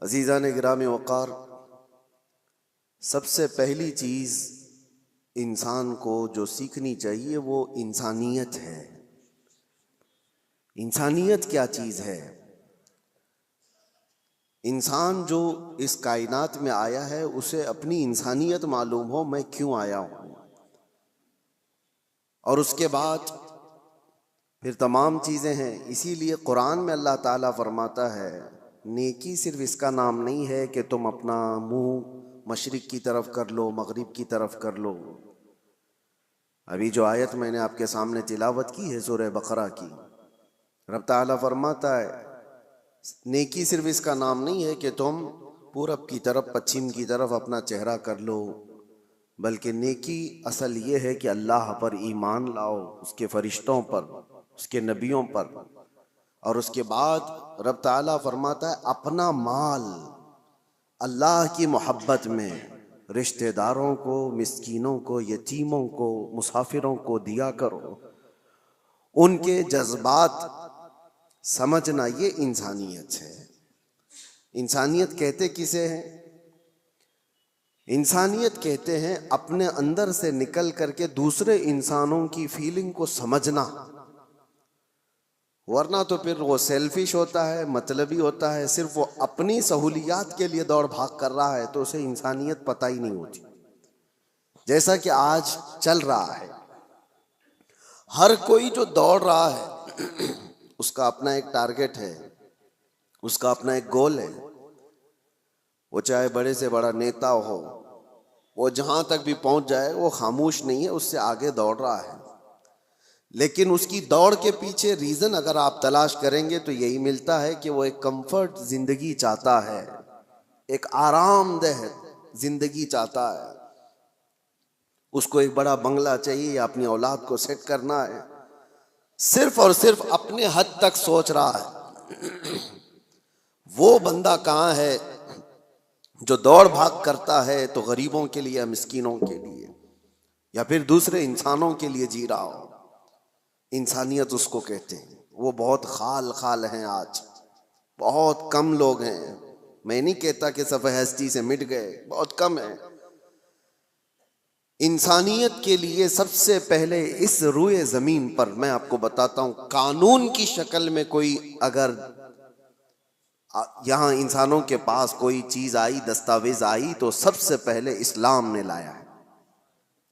अज़ीज़ान गिरामी वक़ार, सबसे पहली चीज़ इंसान को जो सीखनी चाहिए वो इंसानियत है। इंसानियत क्या चीज़ है? इंसान जो इस कायनात में आया है उसे अपनी इंसानियत मालूम हो, मैं क्यों आया हूँ, और उसके बाद फिर तमाम चीज़ें हैं। इसीलिए कुरान में अल्लाह ताला फरमाता है, नेकी सिर्फ इसका नाम नहीं है कि तुम अपना मुंह मशरिक की तरफ कर लो, मगरिब की तरफ कर लो। अभी जो आयत मैंने आपके सामने तिलावत की है सूरह बकरा की, रब ताला फरमाता है नेकी सिर्फ इसका नाम नहीं है कि तुम पूरब की तरफ, पश्चिम की तरफ अपना चेहरा कर लो, बल्कि नेकी असल ये है कि अल्लाह पर ईमान लाओ, उसके फरिश्तों पर, उसके नबियों पर, और उसके बाद रब ताला फरमाता है अपना माल अल्लाह की मोहब्बत में रिश्तेदारों को, मिस्कीनों को, यतीमों को, मुसाफिरों को दिया करो। उनके जज्बात समझना ये इंसानियत है। इंसानियत कहते किसे हैं? इंसानियत कहते हैं अपने अंदर से निकल करके दूसरे इंसानों की फीलिंग को समझना, वरना तो फिर वो सेल्फिश होता है, मतलबी होता है, सिर्फ वो अपनी सहूलियात के लिए दौड़ भाग कर रहा है, तो उसे इंसानियत पता ही नहीं होती। जैसा कि आज चल रहा है, हर कोई जो दौड़ रहा है उसका अपना एक टारगेट है, उसका अपना एक गोल है। वो चाहे बड़े से बड़ा नेता हो, वो जहां तक भी पहुंच जाए वो खामोश नहीं है, उससे आगे दौड़ रहा है। लेकिन उसकी दौड़ के पीछे रीजन अगर आप तलाश करेंगे तो यही मिलता है कि वो एक कंफर्ट जिंदगी चाहता है, एक आरामदेह जिंदगी चाहता है। उसको एक बड़ा बंगला चाहिए, अपनी औलाद को सेट करना है, सिर्फ और सिर्फ अपने हद तक सोच रहा है। वो बंदा कहाँ है जो दौड़ भाग करता है तो गरीबों के लिए, मिस्कीनों के लिए, या फिर दूसरे इंसानों के लिए जी रहा हो। इंसानियत उसको कहते हैं। वो बहुत खाल खाल हैं आज, बहुत कम लोग हैं। मैं नहीं कहता कि सफ़े हस्ती से मिट गए, बहुत कम है। इंसानियत के लिए सबसे पहले इस रूए जमीन पर मैं आपको बताता हूं, कानून की शक्ल में कोई अगर यहां इंसानों के पास कोई चीज आई, दस्तावेज आई, तो सबसे पहले इस्लाम ने लाया है।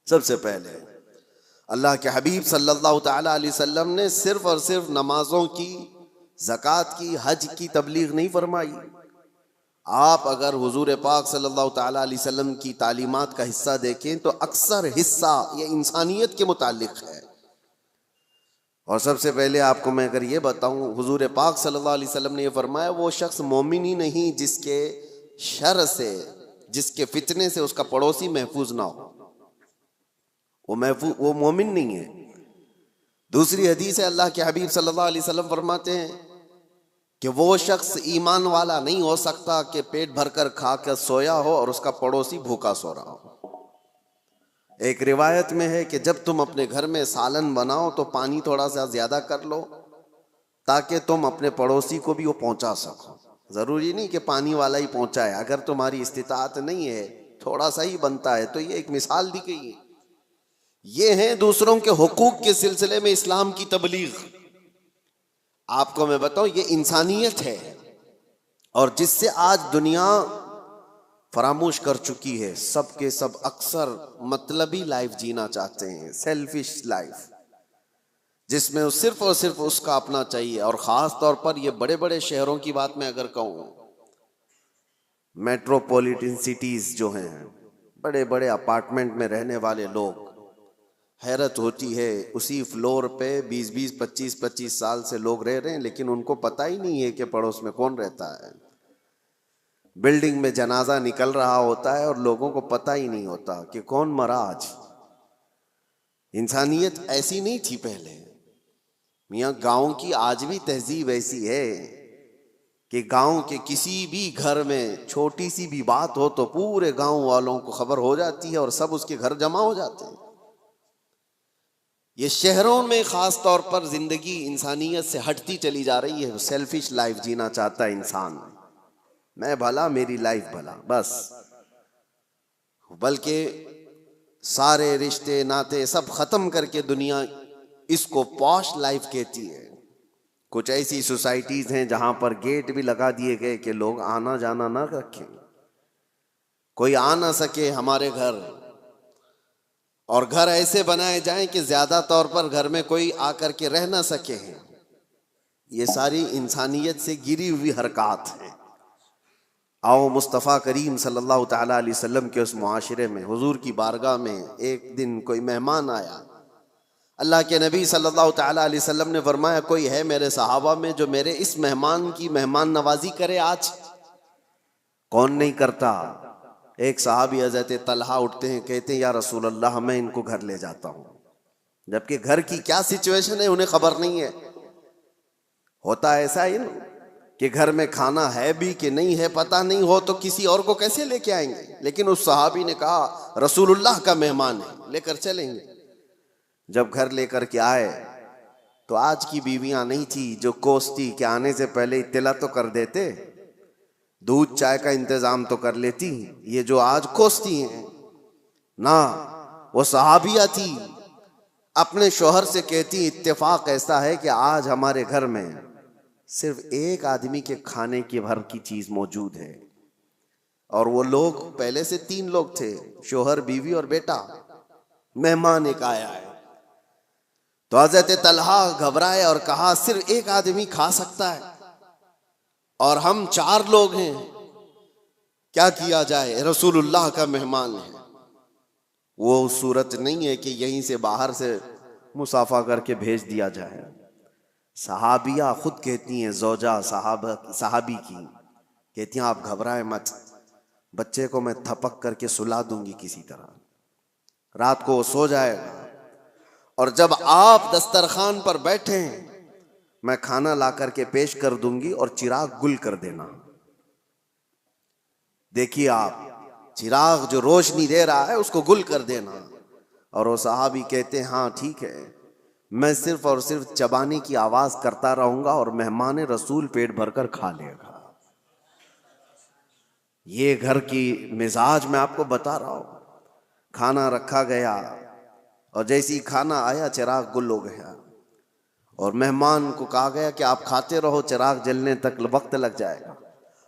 सबसे पहले अल्लाह के हबीब सल्लल्लाहु ताला अलैहि वसल्लम ने सिर्फ और सिर्फ नमाजों की, ज़कात की, हज की तबलीग नहीं फरमाई। आप अगर हुजूर पाक सल्लल्लाहु ताला अलैहि वसल्लम की तालीमात का हिस्सा देखें तो अक्सर हिस्सा ये इंसानियत के मुतालिक है। और सबसे पहले आपको मैं अगर ये बताऊं, हुजूर पाक सल्लल्लाहु अलैहि वसल्लम ने ये फरमाया, वो शख्स मोमिन ही नहीं जिसके शर से, जिसके फितने से उसका पड़ोसी महफूज ना हो, वो मोमिन नहीं है। दूसरी हदीस है, अल्लाह के हबीब सल्लल्लाहु अलैहि वसल्लम फरमाते हैं कि वो शख्स ईमान वाला नहीं हो सकता कि पेट भरकर खा कर सोया हो और उसका पड़ोसी भूखा सो रहा हो। एक रिवायत में है कि जब तुम अपने घर में सालन बनाओ तो पानी थोड़ा सा ज्यादा कर लो ताकि तुम अपने पड़ोसी को भी वो पहुंचा सको। जरूरी नहीं कि पानी वाला ही पहुंचाए, अगर तुम्हारी इस्तिताअत नहीं है, थोड़ा सा ही बनता है। तो ये एक मिसाल दी गई है। ये है दूसरों के हुकूक के सिलसिले में इस्लाम की तबलीग। आपको मैं बताऊं, ये इंसानियत है, और जिससे आज दुनिया फरामोश कर चुकी है। सब के सब अक्सर मतलबी लाइफ जीना चाहते हैं, सेल्फिश लाइफ, जिसमें वो सिर्फ और सिर्फ उसका अपना चाहिए। और ख़ास तौर पर ये बड़े बड़े शहरों की बात मैं अगर कहूँ, मेट्रोपॉलिटन सिटीज़ जो हैं, बड़े बड़े अपार्टमेंट में रहने वाले लोग, हैरत होती है, उसी फ्लोर पे 20-20, 25-25 साल से लोग रह रहे हैं, लेकिन उनको पता ही नहीं है कि पड़ोस में कौन रहता है। बिल्डिंग में जनाजा निकल रहा होता है और लोगों को पता ही नहीं होता कि कौन मरा आज। इंसानियत ऐसी नहीं थी पहले। मियाँ, गांव की आज भी तहजीब ऐसी है कि गांव के किसी भी घर में छोटी सी भी बात हो तो पूरे गांव वालों को खबर हो जाती है और सब उसके घर जमा हो जाते हैं। ये शहरों में खास तौर पर जिंदगी इंसानियत से हटती चली जा रही है। सेल्फिश लाइफ जीना चाहता है इंसान। मैं भला मेरी लाइफ भला, बस। बल्कि सारे रिश्ते नाते सब खत्म करके दुनिया इसको पॉश लाइफ कहती है। कुछ ऐसी सोसाइटीज हैं जहां पर गेट भी लगा दिए गए कि लोग आना जाना ना रखें, कोई आ ना सके हमारे घर, और घर ऐसे बनाए जाएं कि ज्यादा तौर पर घर में कोई आकर के रह ना सके। ये सारी इंसानियत से गिरी हुई हरकत है। आओ मुस्तफ़ा करीम सल्लल्लाहु ताला अलैहि वसल्लम के उस मुआशरे में, हुजूर की बारगाह में एक दिन कोई मेहमान आया। अल्लाह के नबी सल्लल्लाहु ताला अलैहि वसल्लम ने फरमाया, कोई है मेरे सहाबा में जो मेरे इस मेहमान की मेहमान नवाजी करे आज? कौन नहीं करता। एक सहाबी हज़रत तलहा उठते हैं, कहते हैं या रसूल अल्लाह मैं इनको घर ले जाता हूँ। जबकि घर की क्या सिचुएशन है उन्हें खबर नहीं है। होता ऐसा ही ना कि घर में खाना है भी कि नहीं है पता नहीं हो तो किसी और को कैसे लेके आएंगे। लेकिन उस सहाबी ने कहा रसूलुल्लाह का मेहमान है, लेकर चलेंगे। जब घर लेकर के आए तो आज की बीवियां नहीं थी जो कोसती कि आने से पहले इत्तला तो कर देते, दूध चाय का इंतजाम तो कर लेती। ये जो आज कोसती हैं ना, वो सहाबिया थी, अपने शोहर से कहती इत्तेफाक ऐसा है कि आज हमारे घर में सिर्फ एक आदमी के खाने की भर की चीज मौजूद है, और वो लोग पहले से 3 लोग थे, शोहर बीवी और बेटा। मेहमान एक आया है। तो हज़रत तलहा घबराए और कहा सिर्फ एक आदमी खा सकता है और हम 4 लोग हैं, क्या किया जाए? रसूलुल्लाह का मेहमान है। वो सूरत नहीं है कि यहीं से बाहर से मुसाफा करके भेज दिया जाए। सहाबिया खुद कहती हैं, जोजा सहाबी की कहती हैं आप घबराए मत, बच्चे को मैं थपक करके सुला दूंगी किसी तरह, रात को वो सो जाएगा, और जब आप दस्तरखान पर बैठे मैं खाना ला करके पेश कर दूंगी और चिराग गुल कर देना। देखिए आप, चिराग जो रोशनी दे रहा है उसको गुल कर देना। और वो सहाबी कहते हैं हाँ ठीक है, मैं सिर्फ और सिर्फ चबाने की आवाज करता रहूंगा और मेहमान रसूल पेट भरकर खा लेगा। ये घर की मिजाज मैं आपको बता रहा हूं। खाना रखा गया और जैसे ही खाना आया चिराग गुल हो गया, और मेहमान को कहा गया कि आप खाते रहो, चिराग जलने तक वक्त लग जाएगा।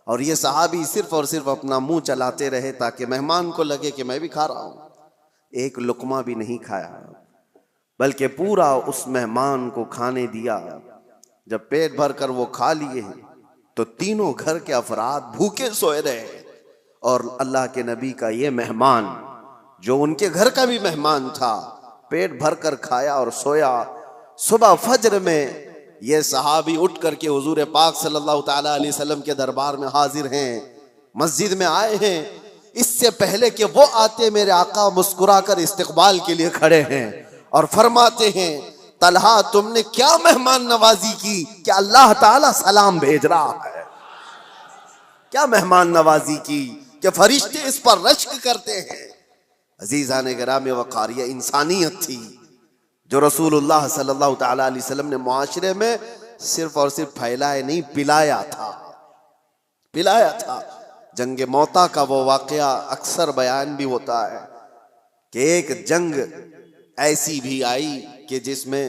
और ये सहाबी सिर्फ और सिर्फ अपना मुंह चलाते रहे ताकि मेहमान को लगे कि मैं भी खा रहा हूं। एक लुकमा भी नहीं खाया, बल्कि पूरा उस मेहमान को खाने दिया। जब पेट भर कर वो खा लिए तो तीनों घर के अफराद भूखे सोए रहे, और अल्लाह के नबी का ये मेहमान जो उनके घर का भी मेहमान था पेट भर कर खाया और सोया। सुबह फज्र में ये सहाबी उठ करके हुजूर पाक सल्लल्लाहु ताला अलैहि वसल्लम के दरबार में हाजिर हैं, मस्जिद में आए हैं। इससे पहले कि वो आते मेरे आका मुस्कुरा कर इस्तकबाल के लिए खड़े हैं और फरमाते हैं तलहा तुमने क्या मेहमान नवाजी की कि अल्लाह ताला सलाम भेज रहा है। क्या मेहमान नवाजी की कि फरिश्ते इस पर रश्क करते हैं। अजीज़ान गिराम वक़ार, ये इंसानियत थी जो रसूलुल्लाह सल्लल्लाहु ताला अलैहि वसल्लम ने मुआशरे में सिर्फ और सिर्फ फैलाए नहीं, पिलाया था। जंग मौता का वो वाकया अक्सर बयान भी होता है कि एक जंग ऐसी भी आई कि जिसमें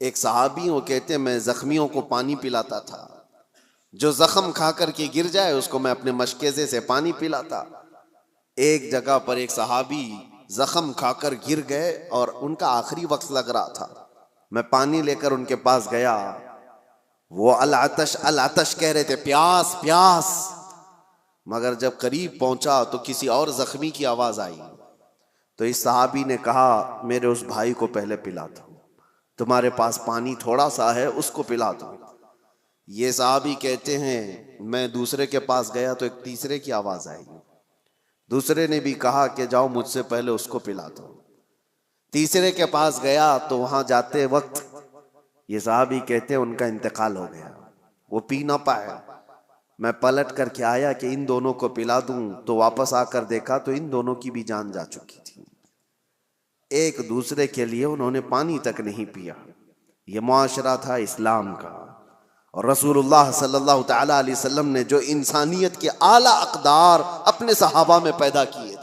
एक सहाबी वो कहते हैं मैं जख्मियों को पानी पिलाता था, जो जख्म खा कर के गिर जाए उसको मैं अपने मशकेजे से पानी पिलाता। एक जगह पर एक सहाबी जख्म खाकर गिर गए और उनका आखिरी वक्त लग रहा था। मैं पानी लेकर उनके पास गया, वो अल आतश कह रहे थे, प्यास प्यास। मगर जब करीब पहुंचा तो किसी और जख्मी की आवाज आई। तो इस सहाबी ने कहा मेरे उस भाई को पहले पिला दो, तुम्हारे पास पानी थोड़ा सा है उसको पिला दो। ये सहाबी कहते हैं मैं दूसरे के पास गया तो एक तीसरे की आवाज आई। दूसरे ने भी कहा कि जाओ मुझसे पहले उसको पिला दो। तीसरे के पास गया तो वहां जाते वक्त ये सहाबी कहते हैं उनका इंतकाल हो गया, वो पी ना पाए। मैं पलट करके आया कि इन दोनों को पिला दूं, तो वापस आकर देखा तो इन दोनों की भी जान जा चुकी थी। एक दूसरे के लिए उन्होंने पानी तक नहीं पिया। ये मुआशरा था इस्लाम का। और रसूलुल्लाह सल्लल्लाहु तआला अलैहि वसल्लम ने जो इंसानियत के आला अक़दार अपने सहाबा में पैदा किए